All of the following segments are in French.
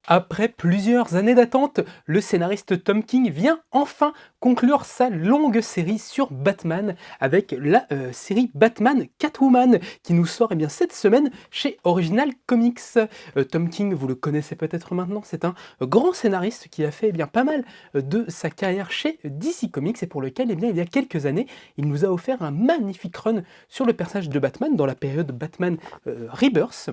Après plusieurs années d'attente, le scénariste Tom King vient enfin conclure sa longue série sur Batman avec la série Batman Catwoman qui nous sort cette semaine chez Original Comics. Tom King, vous le connaissez peut-être maintenant, c'est un grand scénariste qui a fait pas mal de sa carrière chez DC Comics et pour lequel il y a quelques années, il nous a offert un magnifique run sur le personnage de Batman dans la période Batman Rebirth,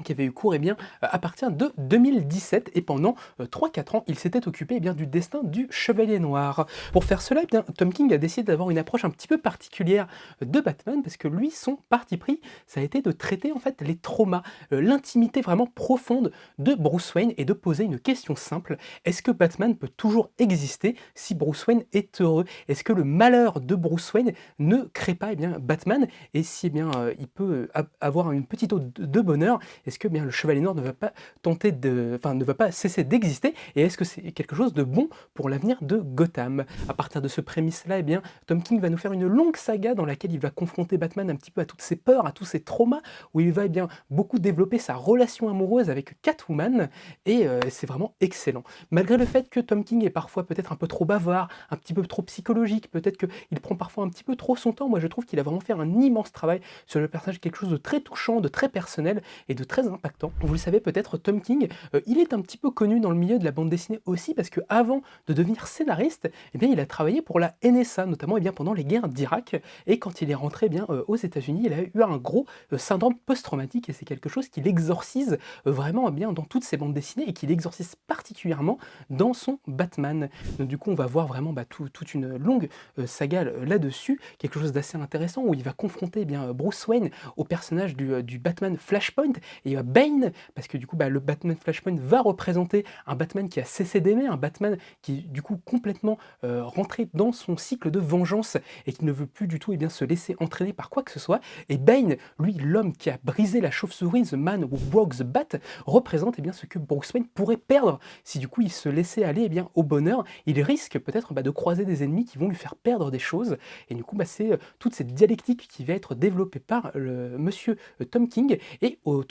qui avait eu cours à partir de 2017 et pendant 3-4 ans il s'était occupé du destin du Chevalier Noir. Pour faire cela, Tom King a décidé d'avoir une approche un petit peu particulière de Batman parce que lui, son parti pris, ça a été de traiter en fait les traumas, l'intimité vraiment profonde de Bruce Wayne et de poser une question simple: est-ce que Batman peut toujours exister si Bruce Wayne est heureux? Est-ce que le malheur de Bruce Wayne ne crée pas Batman? Et si il peut avoir une petite ode de bonheur, est-ce que le Chevalier Noir ne va pas ne va pas cesser d'exister? Et est-ce que c'est quelque chose de bon pour l'avenir de Gotham? À partir de ce prémisse-là, Tom King va nous faire une longue saga dans laquelle il va confronter Batman un petit peu à toutes ses peurs, à tous ses traumas, où il va beaucoup développer sa relation amoureuse avec Catwoman, et c'est vraiment excellent. Malgré le fait que Tom King est parfois peut-être un peu trop bavard, un petit peu trop psychologique, peut-être qu'il prend parfois un petit peu trop son temps, moi je trouve qu'il a vraiment fait un immense travail sur le personnage, quelque chose de très touchant, de très personnel et de très impactant. Vous le savez peut-être, Tom King, il est un petit peu connu dans le milieu de la bande dessinée aussi parce qu'avant de devenir scénariste, il a travaillé pour la NSA, notamment pendant les guerres d'Irak, et quand il est rentré aux États-Unis, il a eu un gros syndrome post-traumatique et c'est quelque chose qu'il exorcise vraiment dans toutes ses bandes dessinées et qu'il exorcise particulièrement dans son Batman. Donc du coup, on va voir vraiment toute une longue saga là-dessus, quelque chose d'assez intéressant où il va confronter Bruce Wayne au personnage du Batman Flashpoint et Bane, parce que du coup le Batman Flashpoint va représenter un Batman qui a cessé d'aimer, un Batman qui est du coup complètement rentré dans son cycle de vengeance et qui ne veut plus du tout se laisser entraîner par quoi que ce soit. Et Bane, lui, l'homme qui a brisé la chauve-souris, The Man Who Broke the Bat, représente ce que Bruce Wayne pourrait perdre si du coup il se laissait aller au bonheur. Il risque peut-être de croiser des ennemis qui vont lui faire perdre des choses, et du coup c'est toute cette dialectique qui va être développée par le monsieur Tom King et au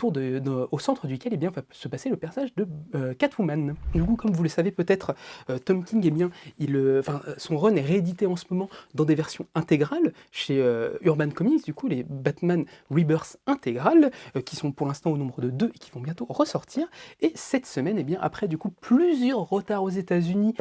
centre duquel va se passer le personnage de Catwoman. Du coup, comme vous le savez peut-être, Tom King, son run est réédité en ce moment dans des versions intégrales chez Urban Comics, du coup les Batman Rebirth intégrales, qui sont pour l'instant au nombre de 2 et qui vont bientôt ressortir. Et cette semaine, après du coup plusieurs retards aux États-Unis,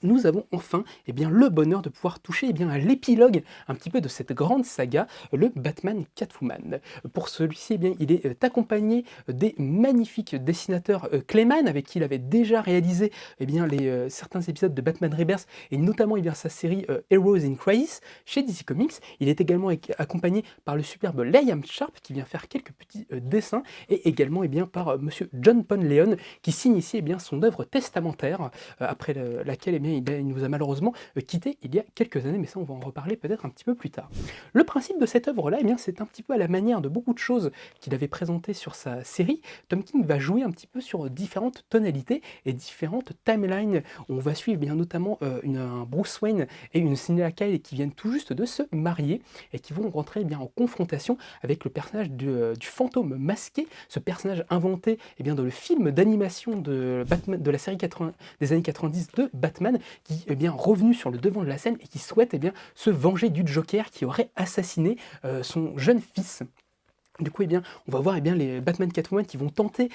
nous avons enfin le bonheur de pouvoir toucher à l'épilogue un petit peu de cette grande saga, le Batman Catwoman. Pour celui-ci, il est accompagné des magnifiques dessinateurs Clayman, avec qui il avait déjà réalisé certains épisodes de Batman Rebirth, et notamment sa série Heroes in Crisis chez DC Comics. Il est également accompagné par le superbe Liam Sharp, qui vient faire quelques petits dessins, et également par monsieur John Ponleon, qui signe ici son œuvre testamentaire, après laquelle il nous a malheureusement quitté il y a quelques années, mais ça on va en reparler peut-être un petit peu plus tard. Le principe de cette œuvre-là, c'est un petit peu à la manière de beaucoup de choses qu'il avait présentées sur sa série. Tom King va jouer un petit peu sur différentes tonalités et différentes timelines. On va suivre notamment un Bruce Wayne et une Selina Kyle qui viennent tout juste de se marier et qui vont rentrer en confrontation avec le personnage du fantôme masqué, ce personnage inventé dans le film d'animation de Batman, de la série des années 90 de Batman, qui est revenu sur le devant de la scène et qui souhaite se venger du Joker qui aurait assassiné son jeune fils. Du coup, on va voir les Batman Catwoman qui vont tenter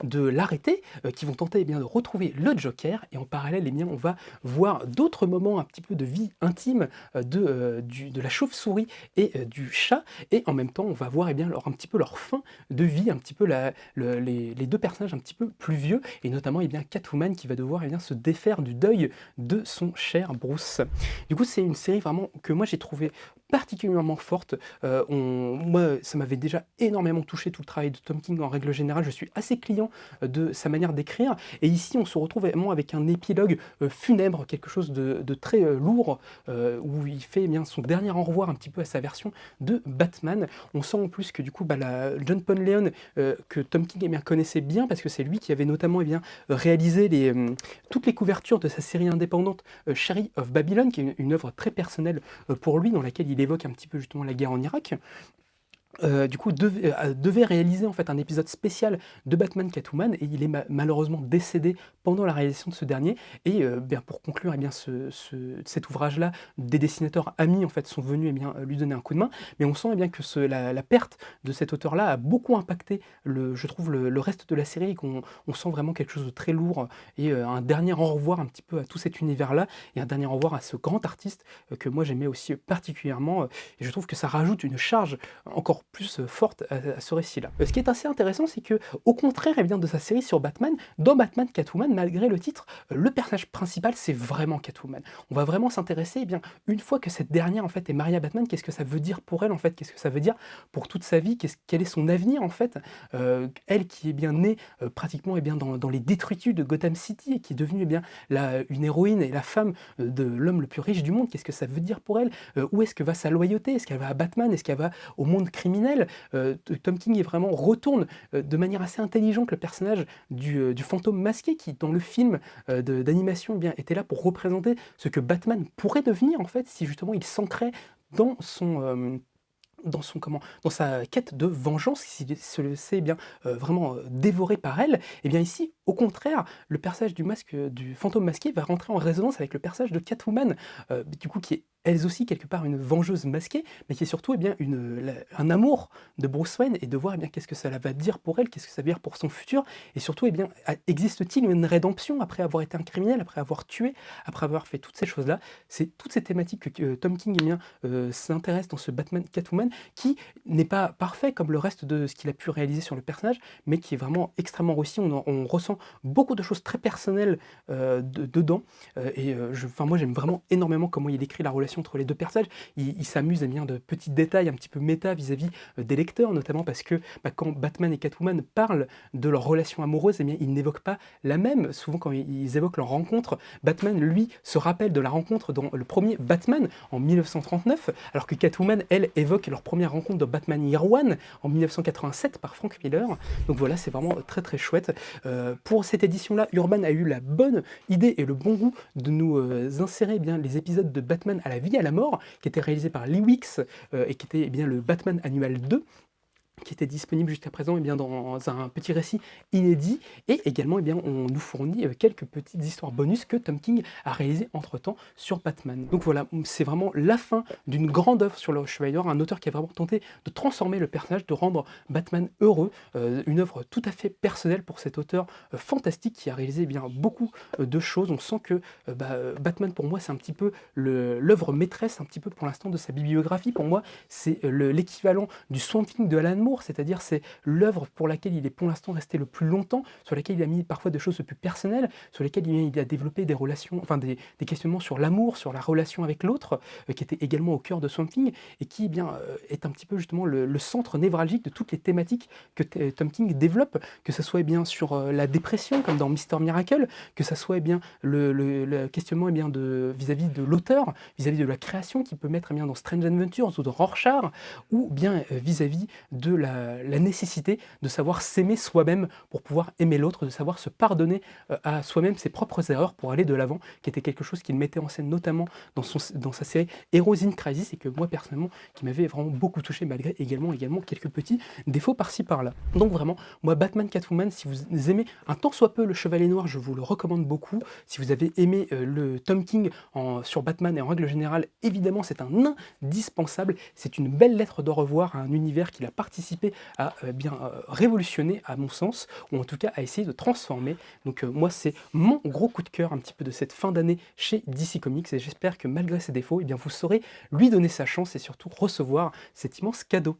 de l'arrêter, qui vont tenter de retrouver le Joker, et en parallèle, on va voir d'autres moments un petit peu de vie intime de la chauve-souris et du chat, et en même temps, on va voir un petit peu leur fin de vie, un petit peu les deux personnages un petit peu plus vieux, et notamment Catwoman qui va devoir se défaire du deuil de son cher Bruce. Du coup, c'est une série vraiment que moi j'ai trouvé particulièrement forte. Moi, ça m'avait déjà énormément touché tout le travail de Tom King en règle générale. Je suis assez client de sa manière d'écrire. Et ici, on se retrouve vraiment avec un épilogue funèbre, quelque chose de très lourd, où il fait son dernier au revoir un petit peu à sa version de Batman. On sent en plus que du coup, John Ponleon, que Tom King connaissait bien, parce que c'est lui qui avait notamment réalisé toutes les couvertures de sa série indépendante Sheriff of Babylon, qui est une œuvre très personnelle pour lui, dans laquelle il évoque un petit peu justement la guerre en Irak. du coup, devait réaliser en fait un épisode spécial de Batman Catwoman et il est malheureusement décédé pendant la réalisation de ce dernier. Et bien, pour conclure, eh bien, cet ouvrage-là, des dessinateurs amis en fait sont venus eh bien, lui donner un coup de main. Mais on sent eh bien que la perte de cet auteur-là a beaucoup impacté, je trouve, le reste de la série et qu'on sent vraiment quelque chose de très lourd et un dernier au revoir un petit peu à tout cet univers-là et un dernier au revoir à ce grand artiste que moi j'aimais aussi particulièrement. Et je trouve que ça rajoute une charge encore plus forte à ce récit-là. Ce qui est assez intéressant, c'est que au contraire eh bien, de sa série sur Batman, dans Batman Catwoman, malgré le titre, le personnage principal, c'est vraiment Catwoman. On va vraiment s'intéresser, eh bien, une fois que cette dernière en fait est mariée à Batman, qu'est-ce que ça veut dire pour elle en fait, qu'est-ce que ça veut dire pour toute sa vie, quel est son avenir en fait, elle qui est bien née pratiquement eh bien, dans les détritus de Gotham City et qui est devenue eh bien, une héroïne et la femme de l'homme le plus riche du monde, qu'est-ce que ça veut dire pour elle, où est-ce que va sa loyauté, est-ce qu'elle va à Batman, est-ce qu'elle va au monde criminel. Tom King est vraiment retourne de manière assez intelligente le personnage du fantôme masqué qui, dans le film d'animation, eh bien, était là pour représenter ce que Batman pourrait devenir en fait si justement il s'ancrait dans dans sa quête de vengeance, s'il se laissait eh bien vraiment dévoré par elle, et bien ici, au contraire, le personnage du fantôme masqué va rentrer en résonance avec le personnage de Catwoman, du coup qui est elle aussi quelque part une vengeuse masquée, mais qui est surtout eh bien un amour de Bruce Wayne et de voir eh bien qu'est-ce que ça va dire pour elle, qu'est-ce que ça veut dire pour son futur, et surtout eh bien existe-t-il une rédemption après avoir été un criminel, après avoir tué, après avoir fait toutes ces choses-là. C'est toutes ces thématiques que Tom King eh bien s'intéresse dans ce Batman Catwoman qui n'est pas parfait comme le reste de ce qu'il a pu réaliser sur le personnage, mais qui est vraiment extrêmement réussi. On ressent beaucoup de choses très personnelles dedans. Moi, j'aime vraiment énormément comment il écrit la relation entre les deux personnages. Il s'amuse eh bien, de petits détails un petit peu méta vis-à-vis des lecteurs, notamment parce que quand Batman et Catwoman parlent de leur relation amoureuse, eh bien, ils n'évoquent pas la même. Souvent, quand ils évoquent leur rencontre, Batman, lui, se rappelle de la rencontre dans le premier Batman en 1939, alors que Catwoman, elle, évoque leur première rencontre de Batman Year One en 1987 par Frank Miller. Donc voilà, c'est vraiment très très chouette. Pour cette édition-là, Urban a eu la bonne idée et le bon goût de nous insérer eh bien, les épisodes de Batman à la vie et à la mort, qui étaient réalisés par Lee Weeks et qui était eh bien, le Batman Annual 2, qui était disponible jusqu'à présent eh bien, dans un petit récit inédit, et également eh bien, on nous fournit quelques petites histoires bonus que Tom King a réalisées entre-temps sur Batman. Donc voilà, c'est vraiment la fin d'une grande œuvre sur le Chevalier Noir, un auteur qui a vraiment tenté de transformer le personnage, de rendre Batman heureux, une œuvre tout à fait personnelle pour cet auteur fantastique qui a réalisé eh bien, beaucoup de choses. On sent que Batman pour moi c'est un petit peu l'œuvre maîtresse un petit peu pour l'instant de sa bibliographie. Pour moi c'est l'équivalent du Swamp Thing de Alan Moore, c'est-à-dire c'est l'œuvre pour laquelle il est pour l'instant resté le plus longtemps, sur laquelle il a mis parfois des choses plus personnelles, sur lesquelles il a développé des relations, enfin des questionnements sur l'amour, sur la relation avec l'autre, qui était également au cœur de Swamp Thing, et qui eh bien, est un petit peu justement le centre névralgique de toutes les thématiques que Tom King développe, que ce soit eh bien, sur la dépression, comme dans Mister Miracle, que ce soit eh bien, le questionnement eh bien, vis-à-vis de l'auteur, vis-à-vis de la création, qui peut mettre eh bien, dans Strange Adventures ou dans Rorschach, ou bien vis-à-vis de la nécessité de savoir s'aimer soi-même pour pouvoir aimer l'autre, de savoir se pardonner à soi-même ses propres erreurs pour aller de l'avant, qui était quelque chose qu'il mettait en scène notamment dans sa série Heroes in Crisis, et que moi personnellement qui m'avait vraiment beaucoup touché, malgré également quelques petits défauts par-ci par-là. Donc vraiment, moi Batman Catwoman, si vous aimez un tant soit peu le Chevalier Noir, je vous le recommande beaucoup. Si vous avez aimé le Tom King sur Batman et en règle générale, évidemment c'est un indispensable, c'est une belle lettre d'au revoir à un univers qu'il a participé à révolutionner à mon sens, ou en tout cas à essayer de transformer. Donc moi c'est mon gros coup de cœur un petit peu de cette fin d'année chez DC Comics, et j'espère que malgré ses défauts, eh bien, vous saurez lui donner sa chance et surtout recevoir cet immense cadeau.